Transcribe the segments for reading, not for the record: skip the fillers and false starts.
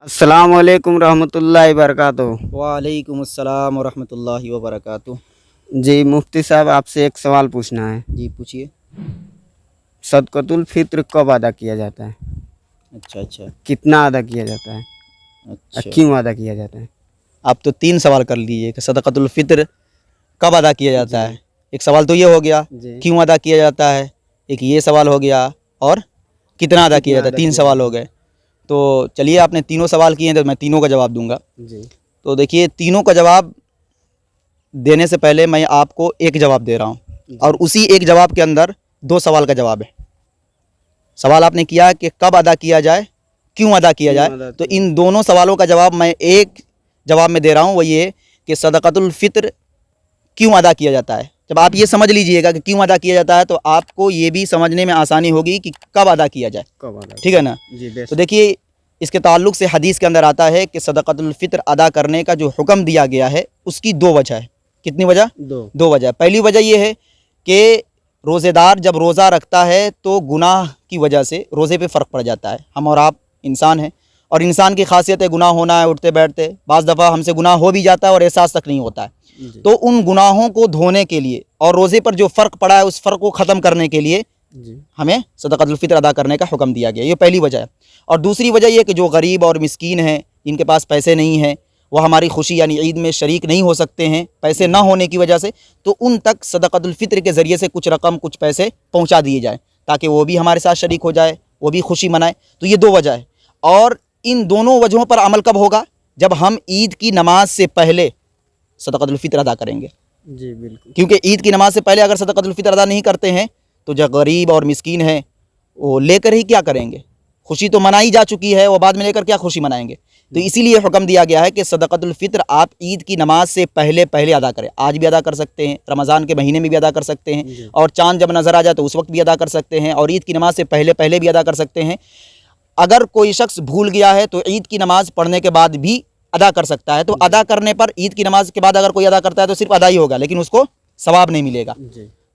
अस्सलाम वालेकुम रहमतुल्लाहि वबरकातुहू। वालेकुम अस्सलाम वरहमतुल्लाहि वबरकातुह। जी मुफ्ती साहब, आपसे एक सवाल पूछना है। जी पूछिए। सदक़तुल फित्र कब अदा किया जाता है? अच्छा। कितना अदा किया जाता है और अच्छा, क्यों अदा किया जाता है? आप तो 3 सवाल कर लीजिए कि सदक़तुल फ़ित्र कब अदा किया जाता है। एक सवाल तो ये हो गया जी। क्यों अदा किया जाता है, एक ये सवाल हो गया और कितना अदा किया जाता है। 3 सवाल हो गए। तो चलिए, आपने तीनों सवाल किए हैं तो मैं तीनों का जवाब दूंगा। जी तो देखिए, तीनों का जवाब देने से पहले मैं आपको एक जवाब दे रहा हूँ और उसी एक जवाब के अंदर 2 सवाल का जवाब है। सवाल आपने किया कि कब अदा किया जाए, क्यों अदा किया जाए, तो इन दोनों सवालों का जवाब मैं एक जवाब में दे रहा हूँ, वो ये कि सदक़तुल फ़ित्र क्यों अदा किया जाता है। जब आप ये समझ लीजिएगा कि क्यों अदा किया जाता है तो आपको ये भी समझने में आसानी होगी कि कब अदा किया जाए। कब अदा? ठीक है ना। जी तो देखिए, इसके ताल्लुक़ से हदीस के अंदर आता है कि सदक़तुल फ़ित्र अदा करने का जो हुक्म दिया गया है उसकी 2 वजह है। कितनी वजह? 2 वजह। पहली वजह ये है कि रोज़ेदार जब रोज़ा रखता है तो गुनाह की वजह से रोज़े पे फ़र्क पड़ जाता है। हम और आप इंसान हैं और इंसान की खासियत है गुनाह होना है उठते बैठते। बाज़ दफ़ा हमसे गुनाह हो भी जाता है और एहसास तक नहीं होता है। तो उन गुनाहों को धोने के लिए और रोज़े पर जो फ़र्क पड़ा है उस फ़र्क को ख़त्म करने के लिए हमें सदक़तुल फ़ित्र अदा करने का हुक्म दिया गया। ये पहली वजह है। और दूसरी वजह ये कि जो गरीब और मिस्कीन हैं, जिनके पास पैसे नहीं हैं, वह हमारी खुशी यानी ईद में शरीक नहीं हो सकते हैं पैसे ना होने की वजह से, तो उन तक सदक़तुल फ़ित्र के ज़रिए से कुछ रकम कुछ पैसे पहुंचा दिए जाएँ ताकि वो भी हमारे साथ शरीक हो जाए, वो भी खुशी मनाए। तो ये 2 वजह है। और इन दोनों वजहों पर अमल कब होगा? जब हम ईद की नमाज से पहले सदक़तुल फ़ित्र अदा करेंगे। जी बिल्कुल। क्योंकि ईद की नमाज से पहले अगर सदक़तुल फ़ित्र अदा नहीं करते हैं तो जो गरीब और मिस्कीन हैं वो लेकर ही क्या करेंगे? खुशी तो मनाई जा चुकी है, वो बाद में लेकर क्या खुशी मनाएंगे? तो इसीलिए हुक्म दिया गया है कि सदक़तुल फ़ित्र आप ईद की नमाज से पहले अदा करें। आज भी अदा कर सकते हैं, रमज़ान के महीने में भी अदा कर सकते हैं, और चाँद जब नज़र आ जाए तो उस वक्त भी अदा कर सकते हैं, और ईद की नमाज से पहले भी अदा कर सकते हैं। अगर कोई शख्स भूल गया है तो ईद की नमाज़ पढ़ने के बाद भी अदा कर सकता है। तो अदा करने पर ईद की नमाज के बाद अगर कोई अदा करता है तो सिर्फ अदा ही होगा, लेकिन उसको सवाब नहीं मिलेगा।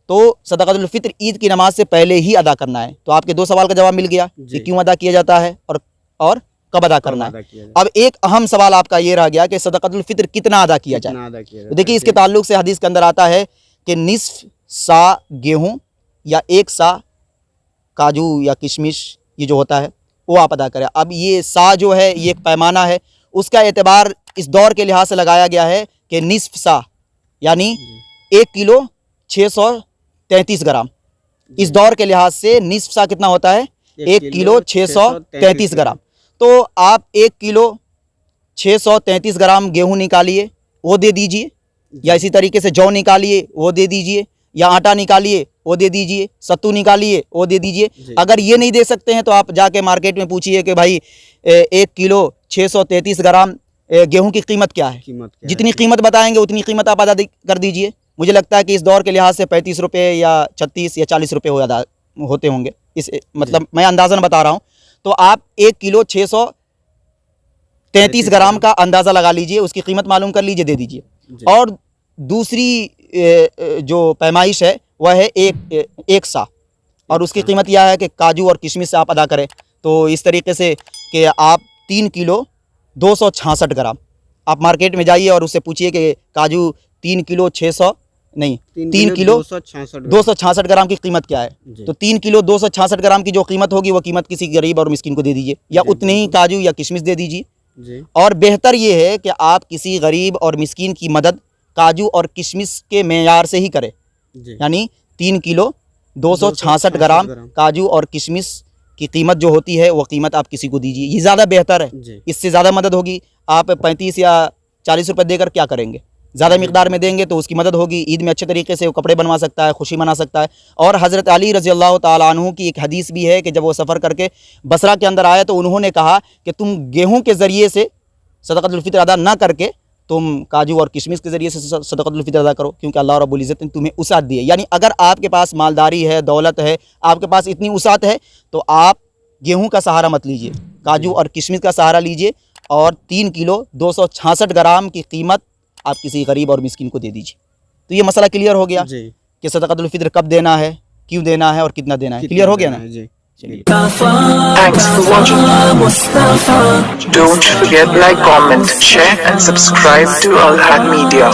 तो सदक़तुल फ़ित्र ईद की नमाज से पहले ही अदा करना है। तो आपके 2 सवाल का जवाब मिल गया कि क्यों अदा किया जाता है और कब अदा करना है। अब एक अहम सवाल आपका ये रह गया कि सदक़तुल फ़ित्र कितना अदा किया जाए। तो देखिए, इसके ताल्लुक़ से हदीस के अंदर आता है कि निस्फ़ सा गेहूँ या 1 सा काजू या किशमिश ये जो होता है वो आप अदा करें। अब ये सा जो है ये एक पैमाना है, उसका एतबार इस दौर के लिहाज से लगाया गया है कि निस्फ़ सा यानी 1 किलो 633 ग्राम। इस दौर के लिहाज से निस्फ़ सा कितना होता है? 1 किलो 633 ग्राम। तो आप 1 किलो 633 ग्राम गेहूँ निकालिए, वो दे दीजिए, या इसी तरीके से जौ निकालिए, वो दे दीजिए, या आटा निकालिए, वो दे दीजिए, सत्तू निकालिए, वो दे दीजिए। अगर ये नहीं दे सकते हैं तो आप जाके मार्केट में पूछिए कि भाई 1 किलो 633 ग्राम गेहूं की कीमत क्या है। जितनी कीमत बताएंगे उतनी कीमत आप अदा कर दीजिए। मुझे लगता है कि इस दौर के लिहाज से 35 रुपये या 36 या 40 रुपये अदा होते होंगे। इस मतलब मैं अंदाज़न बता रहा हूँ। तो आप 1 किलो 633 ग्राम का अंदाज़ा लगा लीजिए, उसकी कीमत मालूम कर लीजिए, दे दीजिए। और दूसरी जो पैमाइश है वह है एक सा, और उसकी कीमत यह है कि काजू और किशमिश से आप अदा करें। तो इस तरीके से कि आप 3 किलो 266 ग्राम, आप मार्केट में जाइए और उससे पूछिए कि काजू 3 किलो 266 ग्राम की कीमत क्या है। तो 3 किलो 266 ग्राम की जो कीमत होगी वो कीमत किसी गरीब और मिस्किन को दे दीजिए, या उतने ही काजू या किशमिश दे दीजिए। और बेहतर ये है कि आप किसी गरीब और मिस्किन की मदद काजू और किशमिश के मेयार से ही करें, यानी 3 किलो 266 ग्राम काजू और किशमिश की कीमत जो होती है वो कीमत आप किसी को दीजिए, ये ज़्यादा बेहतर है। इससे ज़्यादा मदद होगी। आप 35 या 40 रुपये देकर क्या करेंगे? ज़्यादा मिकदार में देंगे तो उसकी मदद होगी। ईद में अच्छे तरीके से वो कपड़े बनवा सकता है, खुशी मना सकता है। और हज़रत अली रज़ी अल्लाह ताला अन्हु की एक हदीस भी है कि जब वो सफ़र करके बसरा के अंदर आए तो उन्होंने कहा कि तुम गेहूँ के ज़रिए से सदक़तुल फ़ित्र अदा ना करके तुम काजू और किशमिश के ज़रिए से सदक़तुल फ़ित्र अदा करो, क्योंकि अल्लाह रब्बुल इज़्ज़त ने तुम्हें उसात दी है। यानी अगर आपके पास मालदारी है, दौलत है, आपके पास इतनी उसात है तो आप गेहूं का सहारा मत लीजिए, काजू और किशमिश का सहारा लीजिए, और 3 किलो 266 ग्राम की कीमत आप किसी गरीब और मिस्किन को दे दीजिए। तो ये मसला क्लियर हो गया कि सदक़तुल फ़ित्र कब देना है, क्यों देना है और कितना देना है। क्लियर हो गया ना? چلیے Thanks for watching. Don't forget like, comment, share and subscribe to Al Had Media.